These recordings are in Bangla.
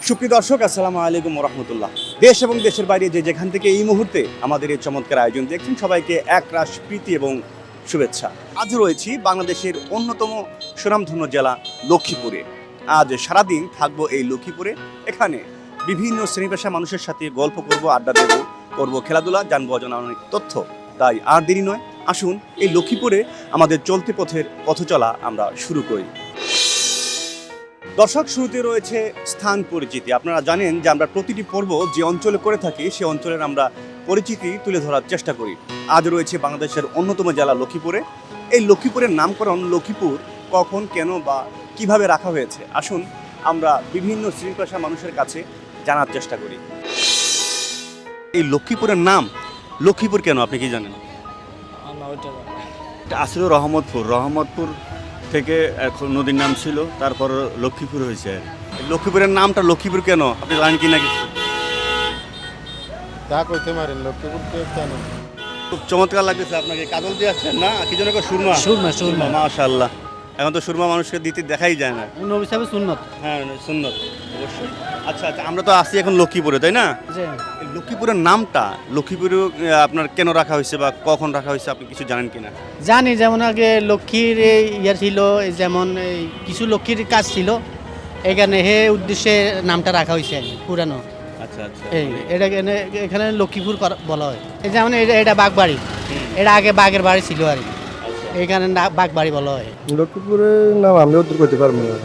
সুপ্রিয় দর্শক, আসসালামু আলাইকুম রহমতুল্লাহ। দেশ এবং দেশের বাইরে যে যেখান থেকে এই মুহূর্তে আমাদের এই চমৎকার আয়োজন দেখছেন, সবাইকে একরাশ প্রীতি এবং শুভেচ্ছা। আজ রয়েছি বাংলাদেশের অন্যতম সুনামধন্য জেলা লক্ষ্মীপুরে। আজ সারাদিন থাকবো এই লক্ষ্মীপুরে। এখানে বিভিন্ন শ্রেণী পেশা মানুষের সাথে গল্প করব, আড্ডা দেব, করব খেলাধুলা, জানবো অজানা অনেক তথ্য। তাই আর দেরি নয়, আসুন এই লক্ষ্মীপুরে আমাদের চলতি পথের পথ চলা আমরা শুরু করি। দর্শক, শুরুতে রয়েছে স্থান পরিচিতি। আপনারা জানেন যে আমরা প্রতিটি পর্ব যে অঞ্চলে করে থাকি সে অঞ্চলের আমরা পরিচিতি তুলে ধরার চেষ্টা করি। আজ রয়েছে বাংলাদেশের অন্যতম জেলা লক্ষ্মীপুরে। এই লক্ষ্মীপুরের নামকরণ লক্ষ্মীপুর কখন, কেন বা কিভাবে রাখা হয়েছে, আসুন আমরা বিভিন্ন শ্রেণী পেশা মানুষের কাছে জানার চেষ্টা করি। এই লক্ষ্মীপুরের নাম লক্ষ্মীপুর কেন, আপনি কি জানেন? আসলে রহমতপুর থেকে এখন নদীর নাম ছিল, তারপর লক্ষ্মীপুর হয়েছে। লক্ষ্মীপুরের নামটা লক্ষ্মীপুর কেন, আপনি জানেন কি না কিছু? তা কইতে পারেন লক্ষ্মীপুরকে কেন? খুব চমৎকার লাগতেছে আপনাকে। কাজল দিয়ে আসছেন না, কি যেন সুরমা? সুরমা মাশাআল্লাহ। এখন তো সুরমা মানুষকে দিতে দেখাই যায় না। নবী সাহেবের সুন্নত। হ্যাঁ, সুন্নত অবশ্যই। আচ্ছা, আমরা তো আসছি এখন লক্ষ্মীপুরে, তাই না? এই লক্ষ্মীপুরের নামটা লক্ষ্মীপুরে আপনার কেন রাখা হয়েছে বা কখন রাখা হয়েছে, আপনি কিছু জানেন কিনা? জানি, যেমন আগে লক্ষ্মীর ইয়ে ছিল, যেমন এই কিছু লক্ষ্মীর কাজ ছিল, এখানে হে উদ্দেশ্যে নামটা রাখা হয়েছে পুরানো। আচ্ছা আচ্ছা। এই এটা এখানে লক্ষ্মীপুর করা হয়। এই যেমন এটা বাগবাড়ি, এটা আগে বাঘের বাড়ি ছিল আর কি, এখানে বাগবাড়ি বলা হয়। লক্ষ্মীপুরের নাম আমি উত্তর করতে পারবো না।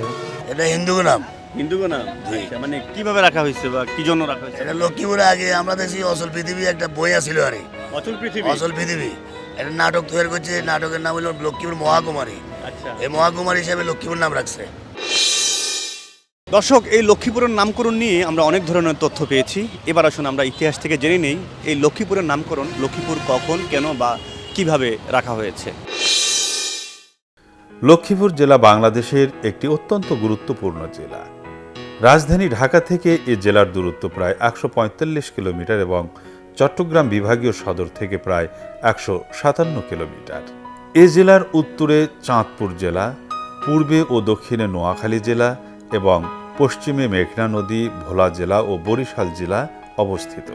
এটা হিন্দু নাম। হিন্দু নাম? আচ্ছা, মানে কিভাবে রাখা হয়েছে বা কি জন্য রাখা হয়েছে? এটা লক্ষ্মীপুরে আগে আমরা দেখছি অচল পৃথিবী একটা বই আছিল আরে, অচল পৃথিবী। অচল পৃথিবী একটা নাটক তৈরি করছে। নাটকের নাম হলো লক্ষ্মীপুর মহাকুমারী। আচ্ছা। এই মহাকুমারী হিসেবে লক্ষ্মীপুর নাম রাখছে। দর্শক, এই লক্ষ্মীপুরের নামকরণ নিয়ে আমরা অনেক ধরনের তথ্য পেয়েছি। এবার আসুন আমরা ইতিহাস থেকে জেনে নেই এই লক্ষ্মীপুরের নামকরণ লক্ষ্মীপুর কখন, কেন বা কিভাবে রাখা হয়েছে। লক্ষ্মীপুর জেলা বাংলাদেশের একটি অত্যন্ত গুরুত্বপূর্ণ জেলা। রাজধানী ঢাকা থেকে এ জেলার দূরত্ব প্রায় ১৪৫ কিলোমিটার এবং চট্টগ্রাম বিভাগীয় সদর থেকে প্রায় ১৫৭ কিলোমিটার। এ জেলার উত্তরে চাঁদপুর জেলা, পূর্বে ও দক্ষিণে নোয়াখালী জেলা এবং পশ্চিমে মেঘনা নদী, ভোলা জেলা ও বরিশাল জেলা অবস্থিত।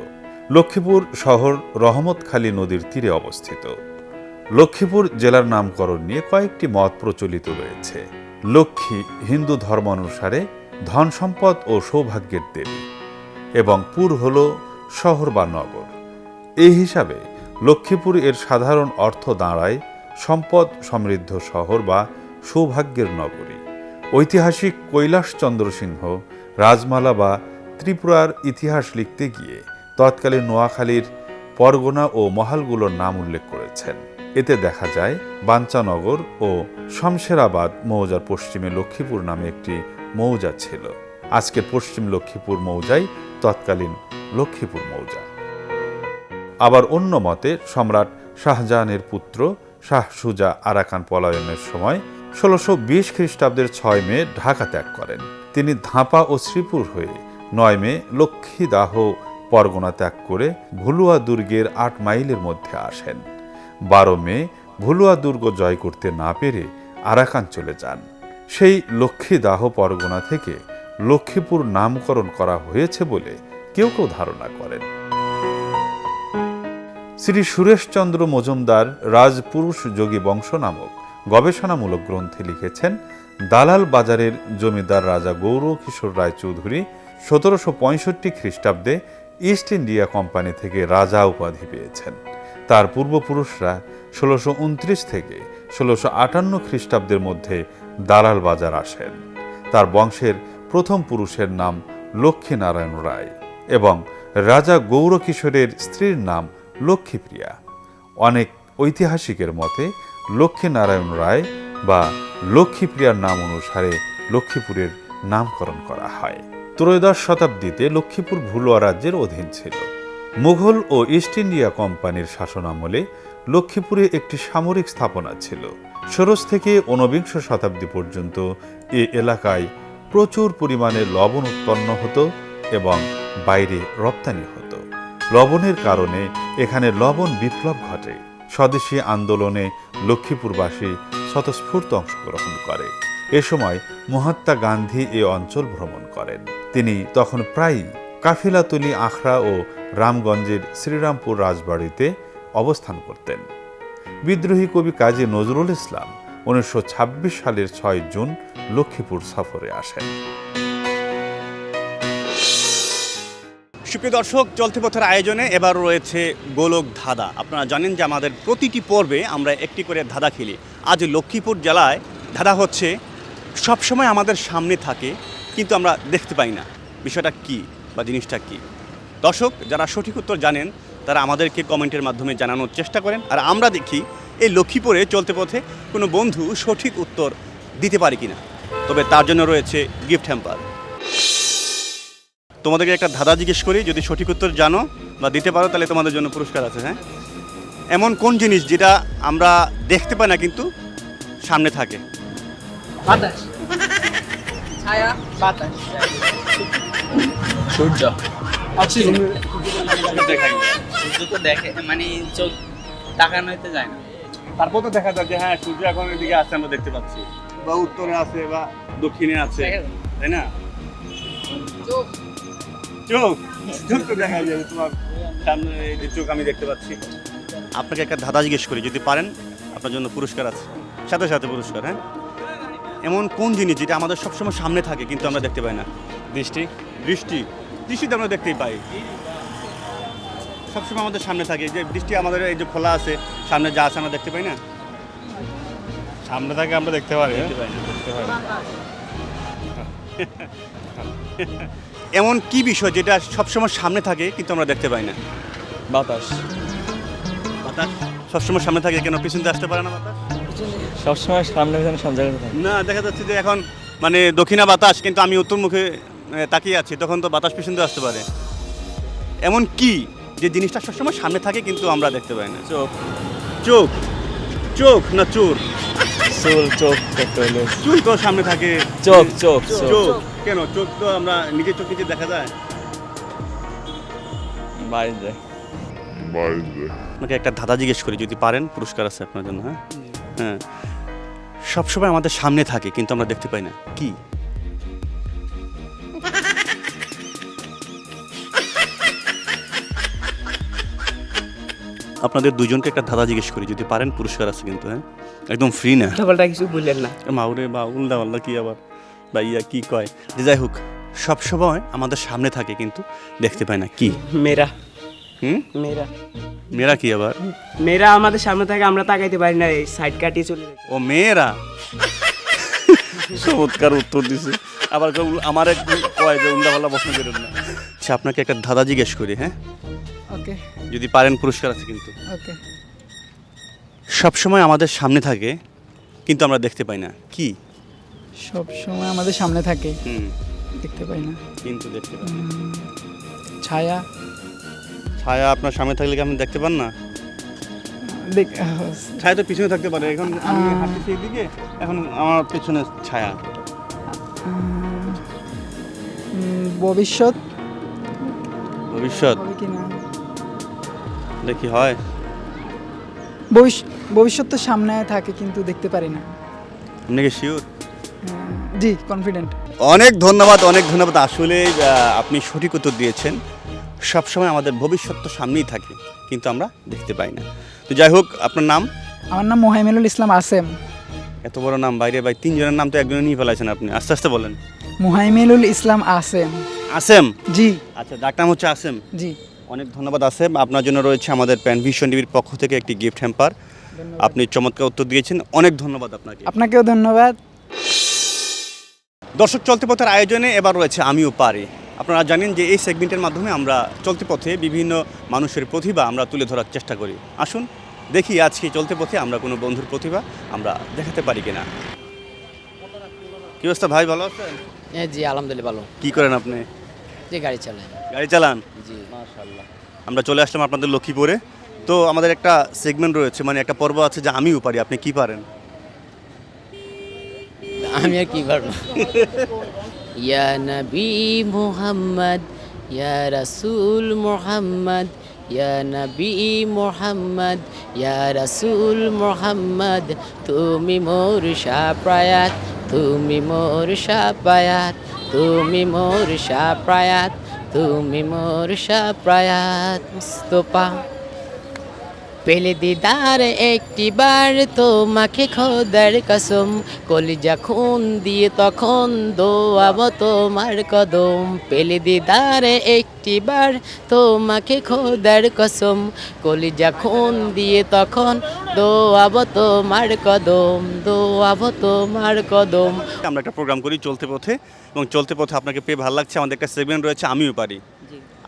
লক্ষ্মীপুর শহর রহমতখালী নদীর তীরে অবস্থিত। লক্ষ্মীপুর জেলার নামকরণ নিয়ে কয়েকটি মত প্রচলিত রয়েছে। লক্ষ্মী হিন্দু ধর্মানুসারে ধন সম্পদ ও সৌভাগ্যের দেবী এবং পুর হল শহর বা নগর। এই হিসাবে লক্ষ্মীপুর এর সাধারণ অর্থ দাঁড়ায় সম্পদ সমৃদ্ধ শহর বা সৌভাগ্যের নগরী। ঐতিহাসিক কৈলাসচন্দ্র সিংহ রাজমালা বা ত্রিপুরার ইতিহাস লিখতে গিয়ে তৎকালীন নোয়াখালীর পরগনা ও মহালগুলোর নাম উল্লেখ করেছেন। এতে দেখা যায় বাঞ্চানগর ও শমশেরাবাদ মৌজার পশ্চিমে লক্ষ্মীপুর নামে একটি মৌজা ছিল। আজকের পশ্চিম লক্ষ্মীপুর মৌজাই তৎকালীন লক্ষ্মীপুর মৌজা। আবার অন্য মতে সম্রাট শাহজাহানের পুত্র শাহ সুজা আরাকান পলায়নের সময় ১৬২০ খ্রিস্টাব্দের ৬ মে ঢাকা ত্যাগ করেন। তিনি ধাপা ও শ্রীপুর হয়ে ৯ মে লক্ষ্মীদাহ পরগনা ত্যাগ করে ভুলুয়া দুর্গের ৮ মাইলের মধ্যে আসেন। ১২ মে ভুলুয়া দুর্গ জয় করতে না পেরে আরাকান চলে যান। সেই লক্ষ্মীদাহ পরগনা থেকে লক্ষ্মীপুর নামকরণ করা হয়েছে বলে কেউ কেউ ধারণা করেন। শ্রী সুরেশচন্দ্র মজুমদার রাজপুরুষ যোগী বংশ নামক গবেষণামূলক গ্রন্থে লিখেছেন, দালাল বাজারের জমিদার রাজা গৌরকিশোর রায়চৌধুরী ১৭৬৫ খ্রিস্টাব্দে ইস্ট ইন্ডিয়া কোম্পানি থেকে রাজা উপাধি পেয়েছেন। তার পূর্বপুরুষরা ১৬২৯ থেকে ১৬৫৮ খ্রিস্টাব্দের মধ্যে দালাল বাজার আসেন। তার বংশের প্রথম পুরুষের নাম লক্ষ্মীনারায়ণ রায় এবং রাজা গৌরকিশোরের স্ত্রীর নাম লক্ষ্মীপ্রিয়া। অনেক ঐতিহাসিকের মতে লক্ষ্মীনারায়ণ রায় বা লক্ষ্মীপ্রিয়ার নাম অনুসারে লক্ষ্মীপুরের নামকরণ করা হয়। ত্রয়োদশ শতাব্দীতে লক্ষ্মীপুর ভুলুয়া রাজ্যের অধীন ছিল। মুঘল ও ইস্ট ইন্ডিয়া কোম্পানির শাসনামলে লক্ষ্মীপুরে একটি সামরিক স্থাপনা ছিল। ষোড়শ থেকে ঊনবিংশ শতাব্দী পর্যন্ত এ এলাকায় প্রচুর পরিমাণে লবণ উৎপন্ন হতো এবং বাইরে রপ্তানি হতো। লবণের কারণে এখানে লবণ বিপ্লব ঘটে। স্বদেশী আন্দোলনে লক্ষ্মীপুরবাসী স্বতঃস্ফূর্ত অংশগ্রহণ করে এ সময় মহাত্মা গান্ধী এ অঞ্চল ভ্রমণ করেন। তিনি তখন প্রায়ই কাফিলাতুলি আখড়া ও রামগঞ্জের শ্রীরামপুর রাজবাড়িতে অবস্থান করতেন। বিদ্রোহী কবি কাজী নজরুল ইসলাম 1926 সালের 6 জুন লক্ষ্মীপুর সফরে আসেন। সুপ্রিয় দর্শক, চলতি পথের আয়োজনে এবার রয়েছে গোলক ধাঁধা। আপনারা জানেন যে আমাদের প্রতিটি পর্বে আমরা একটি করে ধাঁধা খেলি। আজ লক্ষ্মীপুর জেলায় ধাঁধা হচ্ছে সবসময় আমাদের সামনে থাকে কিন্তু আমরা দেখতে পাই না। বিষয়টা কি বা জিনিসটা কি? দর্শক যারা সঠিক উত্তর জানেন তারা আমাদেরকে কমেন্টের মাধ্যমে জানানোর চেষ্টা করেন, আর আমরা দেখি এই লক্ষ্মীপুরে চলতে পথে কোনো বন্ধু সঠিক উত্তর দিতে পারে কিনা। তবে তার জন্য রয়েছে গিফট হ্যাম্পার। তোমাদেরকে একটা ধাঁধা জিজ্ঞেস করি, যদি সঠিক উত্তর জানো বা দিতে পারো তাহলে তোমাদের জন্য পুরস্কার আছে। হ্যাঁ, এমন কোন জিনিস যেটা আমরা দেখতে পাই না কিন্তু সামনে থাকে? বাতাস, ছায়া, বাতাস, সূর্য, অক্সিজেন। সূর্য তো দেখে, মানে চোখ তাকানো হইতে যায় না। তারপর তো দেখা যায় যে হ্যাঁ সূর্য এখন এদিকে আছে, আমরা দেখতে পাচ্ছি, বা উত্তরে আছে বা দক্ষিণে আছে, তাই না? চোখ চোখ চোখ তো দেখা যায়, তোমার সামনে এই যে চোখ আমি দেখতে পাচ্ছি। আপনাকে একটা ধাঁধা জিজ্ঞেস করি, যদি পারেন আপনার জন্য পুরস্কার আছে, সাথে সাথে পুরস্কার। হ্যাঁ, এমন কোন জিনিস যেটা আমাদের সবসময় সামনে থাকে কিন্তু আমরা দেখতে পাই না? দৃষ্টি। দৃষ্টি, দৃষ্টিতে আমরা দেখতেই পাই, সবসময় আমাদের সামনে থাকে। যে দৃষ্টি আমাদের এই যে খোলা আছে, সামনে যা আছে আমরা দেখতে পাই না। সামনে থাকে আমরা দেখতে পারি, দেখতে পাই না। এমন কি বিষয় যেটা সবসময় সামনে থাকে কিন্তু আমরা দেখতে পাই না? বাতাস। বাতাস সবসময় সামনে থাকে কেন? পিছন দিয়ে আসতে পারে না বাতাস? সবসময় সামনে পিছনে সব জায়গায় থাকে। না, দেখা যাচ্ছে যে এখন মানে দক্ষিণা বাতাস, কিন্তু আমি উত্তর মুখে তাকিয়ে আছি, তখন তো বাতাস পিছন দিয়ে আসতে পারে। এমন কি যে জিনিসটা সবসময় সামনে থাকে কিন্তু আমরা দেখতে পাই না? চোখ। চোখ। চোখ না চোর? চুল, চোখ দেখতে হলে চুল তো সামনে থাকে। চোখ, চোখ, চোখ কেন? চোখ তো আমরা নিজের চোখ নিচে দেখা যায়। বাইরে যায়। আপনাকে একটা ধাঁধা জিজ্ঞেস করি, যদি পারেন পুরস্কার আছে আপনার জন্য। হ্যাঁ হ্যাঁ, সবসময় আমাদের সামনে থাকে কিন্তু আমরা দেখতে পাই না, কি? আপনাদের দুজনকে একটা ধাঁধা জিজ্ঞেস করি, যদি পারেন পুরস্কার আছে কিন্তু। হ্যাঁ, একদম ফ্রি না। উল্টাপাল্টা কিছু বললেন না। মাউরে বা উল্টা পাল্টা কি আবার বা ইয়া কি কয়, যে যাই হোক সবসময় আমাদের সামনে থাকে কিন্তু দেখতে পাই না, কি? মেয়েরা। মেয়েরা? মেয়েরা কি আবার? মেয়েরা আমাদের সামনে থাকে, আমরা তাকাইতে পারি না, এই সাইড কাটিয়ে চলে যায়। ও মেয়েরা, চমৎকার উত্তর দিছে। আবার আমার এক কয় যে উল্টা পাল্টা প্রশ্ন করেন না। আচ্ছা, আপনাকে একটা ধাঁধা জিজ্ঞেস করি। হ্যাঁ, ওকে যদি পারেন পুরস্কার আছে কিন্তু। ওকে। সবসময় আমাদের সামনে থাকে কিন্তু আমরা দেখতে পাই না, কি? সব সময় আমাদের সামনে থাকে, হুম, দেখতে পাই না। কিন্তু দেখতে পাই না। ছায়া। ছায়া আপনার সামনে থাকলে কি আপনি দেখতে পান না? দেখ, ছায়া তো পিছনে থাকতে পারে। এখন আমি হাঁটতেছি এদিকে, এখন আমার পেছনে ছায়া। ভবিষ্যৎ। ভবিষ্যৎ হবে কি না? দেখি হয়। ভবিষ্যৎ তো সামনে থাকে কিন্তু দেখতে পারি না। আপনি কি শিওর? জি, কনফিডেন্ট। অনেক ধন্যবাদ, অনেক ধন্যবাদ। আসলে আপনি সঠিক উত্তর দিয়েছেন। সবসময় আমাদের ভবিষ্যৎ তো সামনেই থাকে কিন্তু আমরা দেখতে পাই না। তো যাই হোক, আপনার নাম? আমার নাম মোহাইমেনুল ইসলাম আসেম। এত বড় নাম, বাইরে ভাই তিনজনের নাম তো একজনে নিয়ে ফেলাইছেন আপনি। আস্তে আস্তে বলেন। মোহাইমেনুল ইসলাম আসেম। আসেম? জি। আচ্ছা, ডাক নাম হচ্ছে আসেম। জি, অনেক ধন্যবাদ আসেম। আপনার জন্য রয়েছে আমাদের প্যানভিশন টিভির পক্ষ থেকে একটি গিফট হ্যাম্পার। আপনি চমৎকার উত্তর দিয়েছেন, অনেক ধন্যবাদ আপনাকে। আপনাকেও ধন্যবাদ। দর্শক, চলতি পথের আয়োজনে এবার রয়েছে আমিও পারি। আপনারা জানেন যে এই সেগমেন্টের মাধ্যমে আমরা চলতি পথে বিভিন্ন মানুষের প্রতিভা আমরা তুলে ধরার চেষ্টা করি। আসুন দেখি আজকে চলতি পথে আমরা কোনো বন্ধুর প্রতিভা আমরা দেখাতে পারি কিনা। কি অবস্থা ভাই, ভালো আছেন? জি আলহামদুলিল্লাহ ভালো। কি করেন আপনি? যে গাড়ি চালাই। গাড়ি চালান? জি মাশাআল্লাহ। আমরা চলে আসলাম আপনাদের লক্ষ্মীপুরে। তো আমাদের একটা সেগমেন্ট রয়েছে, মানে একটা পর্ব আছে যে আমিও পারি। আপনি কি পারেন? আমি আর কি পারবো। ইয়া নবী মুহাম্মদ, ইয়া রাসূল মুহাম্মদ, ইয়া নবী মুহাম্মদ, ইয়া রাসূল মুহাম্মদ, তুমি মোর শাফায়াত, তুমি মোর সাপায়াত, তুমি মোর সাপ্রায়াত, তুমি মোর সাপ্রায়াত মুস্তফা। পেলে দিদার একটিবার তোমাকে খোদার কসম, কলিজা খুন দিয়ে তখন দোয়াবো তোমার কদম। পেলে দিদার একটিবার তোমাকে খোদার কসম, কলিজা খুন দিয়ে তখন দোয়াবো তোমার কদম, দোয়াবো তোমার কদম। আমরা একটা প্রোগ্রাম করি চলতে পথে, এবং চলতে পথে আপনাকে পেয়ে ভালো লাগছে। আমাদের একটা সেগমেন্ট রয়েছে আমিও পারি।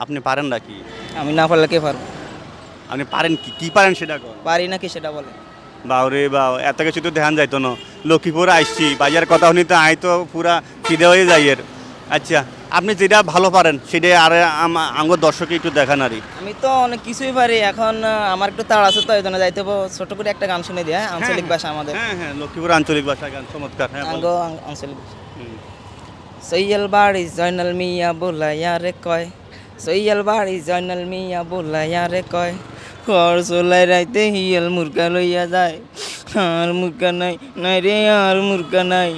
আপনি পারেন নাকি? আমি না পারলে কে পারবো? আপনি পারেন কি কি পারেন সেটা কর। পারি নাকি সেটা বলে। বাউরে বাউ, এত কিছু তো ধ্যান যাইতো না। লক্ষ্মীপুর আসছি, বাজার কথা শুনি তো আই তো পুরা ফিদে হয়ে যাই এর। আচ্ছা, আপনি যেটা ভালো পারেন সেটা আর আঙ্গ দর্শকে একটু দেখান আরই। আমি তো অনেক কিছুই পারি, এখন আমার একটু তাড় আছে তো এই জন্য যাইতে হবো। ছোট করে একটা গান শুনে দিয়ে, আঞ্চলিক ভাষা আমাদের। হ্যাঁ হ্যাঁ, লক্ষ্মীপুর আঞ্চলিক ভাষা গান চমৎকার। হ্যাঁ আঙ্গ বলেন। আঞ্চলিক ভাষা। হুম। সৈয়াল বাড়ি জয়নাল মিয়া বোলাইয়া রে কয়, সৈয়াল বাড়ি জয়নাল মিয়া বোলাইয়া রে কয়, খড় চোলাই রাইতে হিয়াল মুরগা লইয়া যায়, আর মুরগা নাই নাই রে আর মুরগা নাই,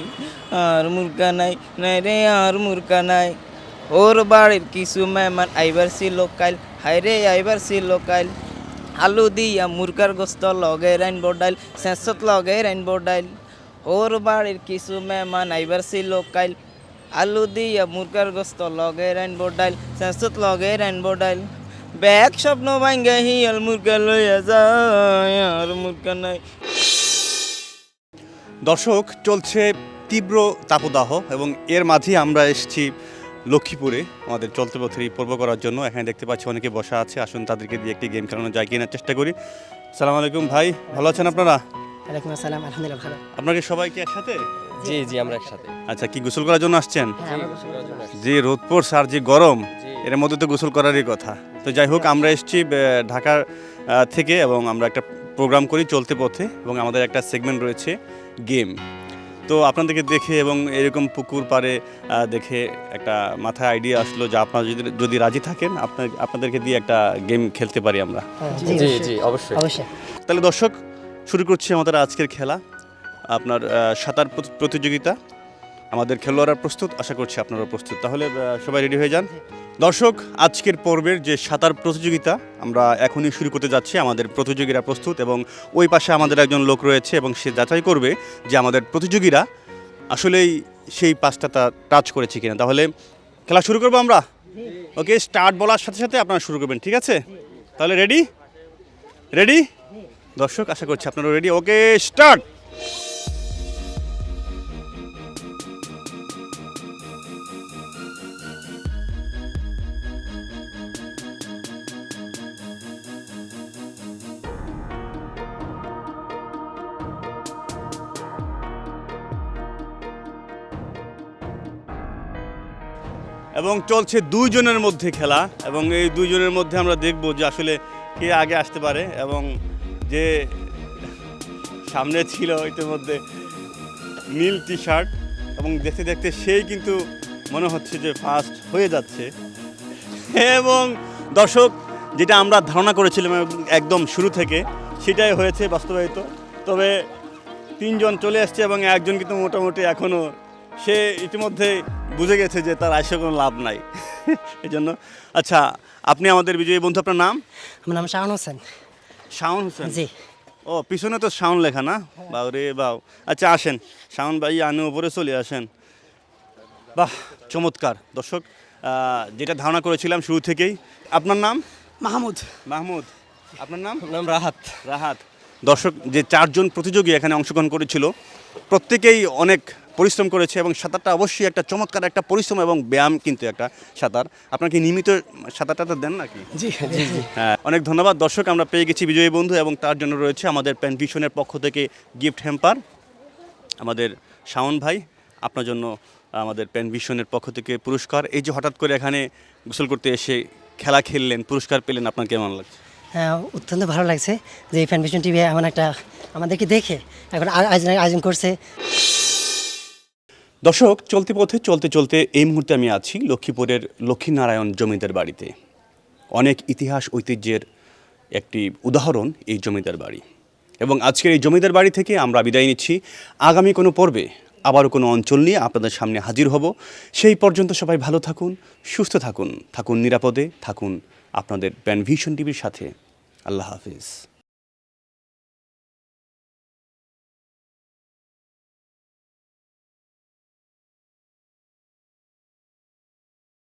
আর মুরগা নাই নাই রে আর মুরগা নাই। ওর বাড়ির কিছু মেহমান আইবার ছিল কাইল, হাই রে আইবার ছিল কাইল, আলু দিয়া মুরগার গোস্ত লগে রাইনবো ডাইল, শেষত লগে রাইনবো ডাইল। ওর বাড়ির কিছু মেহমান আইবার ছিল কাইল, আলু দিয়া মুরগার গোস্ত লগে রাইনবো ডাইল, শেষত লগে রাইনবো ডাইল। ব্যাগ স্বপ্ন ভাঙ্গা হিয়াল মুরগা লইয়া যায়, আর মুরগা নাই। দর্শক, চলছে তীব্র তাপদাহ এবং এর মাঝে আমরা এসেছি লক্ষ্মীপুরে আমাদের চলতে পথের এই পর্ব করার জন্য। এখানে দেখতে পাচ্ছি অনেকে বসা আছে। আসুন তাদেরকে দিয়ে একটি গেম খেলানো যায় কিনা চেষ্টা করি। সালাম আলাইকুম ভাই, ভালো আছেন আপনারা? ওয়ালাইকুম আসসালাম, আলহামদুলিল্লাহ ভালো। আপনাকে সবাইকে একসাথে? জি জি, আমরা একসাথে। আচ্ছা, কি গোসল করার জন্য আসছেন? হ্যাঁ, যে রোদ পড়ছে আর যে গরম, এর মধ্যে তো গোসল করারই কথা। তো যাই হোক, আমরা এসেছি ঢাকার থেকে এবং আমরা একটা প্রোগ্রাম করি চলতে পথে এবং আমাদের একটা সেগমেন্ট রয়েছে গেম। তো আপনাদেরকে দেখে এবং এরকম পুকুর পাড়ে দেখে একটা মাথায় আইডিয়া আসলো যে আপনারা যদি রাজি থাকেন আপনাদেরকে দিয়ে একটা গেম খেলতে পারি আমরা। জি জি, অবশ্যই অবশ্যই। তাহলে দর্শক, শুরু করছি আমাদের আজকের খেলা, আপনার সাঁতার প্রতিযোগিতা। আমাদের খেলোয়াড়রা প্রস্তুত, আশা করছি আপনারা প্রস্তুত। তাহলে সবাই রেডি হয়ে যান। দর্শক, আজকের পর্বের যে সাঁতার প্রতিযোগিতা আমরা এখনই শুরু করতে যাচ্ছি। আমাদের প্রতিযোগীরা প্রস্তুত এবং ওই পাশে আমাদের একজন লোক রয়েছে এবং সে যাচাই করবে যে আমাদের প্রতিযোগীরা আসলেই সেই পাঁচটা টাচ করেছে কিনা। তাহলে খেলা শুরু করবো আমরা। ওকে, স্টার্ট বলার সাথে সাথে আপনারা শুরু করবেন, ঠিক আছে? তাহলে রেডি রেডি দর্শক, আশা করছি আপনারা রেডি। ওকে, স্টার্ট। এবং চলছে দুইজনের মধ্যে খেলা এবং এই দুইজনের মধ্যে আমরা দেখব যে আসলে কে আগে আসতে পারে। এবং যে সামনে ছিল ইতিমধ্যে নীল টি শার্ট এবং দেখতে দেখতে সেই কিন্তু মনে হচ্ছে যে ফার্স্ট হয়ে যাচ্ছে। এবং দর্শক, যেটা আমরা ধারণা করেছিলাম একদম শুরু থেকে সেটাই হয়েছে বাস্তবায়িত। তবে তিনজন চলে আসছে এবং একজন কিন্তু মোটামুটি এখনও সে ইতিমধ্যে বুঝে গেছে যে তার আসে কোনো লাভ নাই। এই জন্য আচ্ছা, আপনি আমাদের বিজয়ী বন্ধু, আপনার নাম? আমার নাম শাওন হোসেন। শাওন হোসেন? জি। ও, পিছনে তো শাওন লেখা না? বাউ রে বাউ। আচ্ছা, আসেন শাওন ভাই, আনে উপরে চলে আসেন। বাহ, চমৎকার। দর্শক, যেটা ধারণা করেছিলাম শুরু থেকেই। আপনার নাম? মাহমুদ। মাহমুদ। আপনার নাম? নাম রাহাত। রাহাত। দর্শক, যে চারজন প্রতিযোগী এখানে অংশগ্রহণ করেছিল প্রত্যেকেই অনেক পরিশ্রম করেছে এবং সাঁতারটা অবশ্যই একটা চমৎকার একটা পরিশ্রম এবং ব্যায়াম কিন্তু একটা সাঁতার। আপনার কি নিয়মিত সাঁতারটা দেন নাকি? জি জি জি। হ্যাঁ, অনেক ধন্যবাদ। দর্শক, আমরা পেয়ে গেছি বিজয়ী বন্ধু এবং তার জন্য রয়েছে আমাদের প্যানভিশনের পক্ষ থেকে গিফট হ্যাম্পার। আমাদের শাওন ভাই, আপনার জন্য আমাদের প্যানভিশনের পক্ষ থেকে পুরস্কার। এই যে হঠাৎ করে এখানে গোসল করতে এসে খেলা খেললেন, পুরস্কার পেলেন, আপনার কেমন লাগছে? হ্যাঁ, অত্যন্ত ভালো লাগছে যে এই ফ্যানভিশন টিভি এমন একটা আমাদেরকে দেখে এখন আয়োজন করছে। দর্শক, চলতি পথে চলতে চলতে এই মুহূর্তে আমি আছি লক্ষ্মীপুরের লক্ষ্মীনারায়ণ জমিদার বাড়িতে। অনেক ইতিহাস ঐতিহ্যের একটি উদাহরণ এই জমিদার বাড়ি। এবং আজকের এই জমিদার বাড়ি থেকে আমরা বিদায় নিচ্ছি। আগামী কোনো পর্বে আবারও কোনো অঞ্চল নিয়ে আপনাদের সামনে হাজির হব। সেই পর্যন্ত সবাই ভালো থাকুন, সুস্থ থাকুন, থাকুন নিরাপদে, থাকুন আপনাদের প্যানভিশন টিভির সাথে। আল্লাহ হাফিজ।